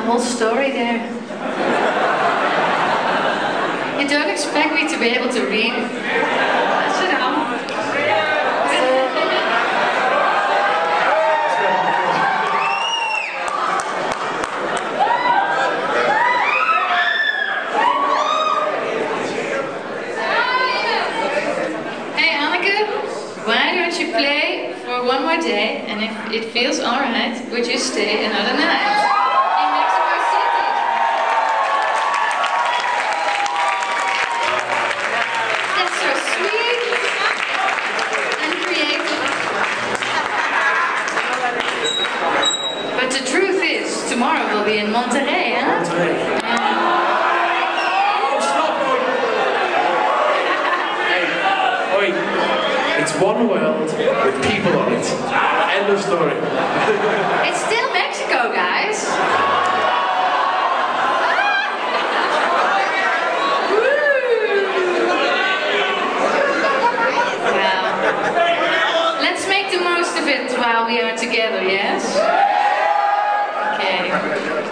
whole story there. You don't expect me to be able to read. Sit down. Hey Anneke, why don't you play for one more day, and if it feels alright, would you stay another night? But the truth is, tomorrow we'll be in Monterrey, huh? Monterrey. Oh, stop! Hey, oi. It's one world with people on it. End of story. It's still Mexico, guys. Well, let's make the most of it while we are together, yes?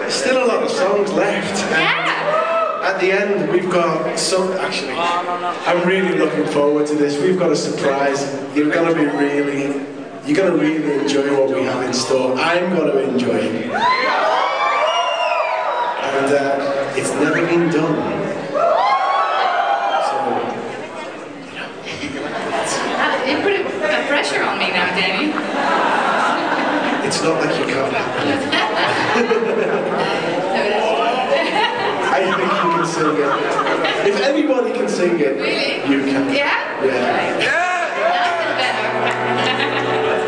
Still a lot of songs left. Yeah! At the end, we've got some. Actually, I'm really looking forward to this. We've got a surprise. You're gonna really enjoy what we have in store. I'm gonna enjoy it, and it's never been done. You put a pressure on me now, Danny. It's not like you can't happen. I think you can sing it. If anybody can sing it, really? You can. Yeah? Yeah. Nothing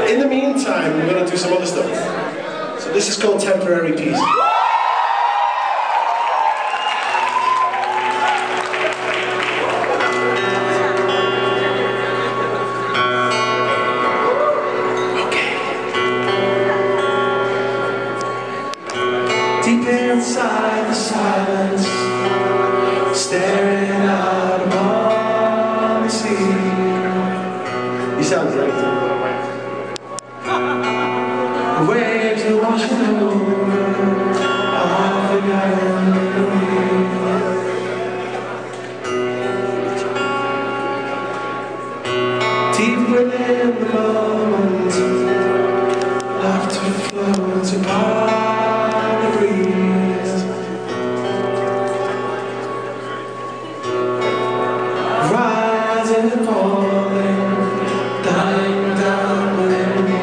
better. In the meantime, we're going to do some other stuff. So this is called Temporary Peace. Deep inside the silence, staring out upon the sea. You sound great. The waves are washing over all the Galilee. Deep within the moment, laughter floats apart. Rising and falling, dying down with me.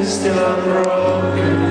Still unbroken.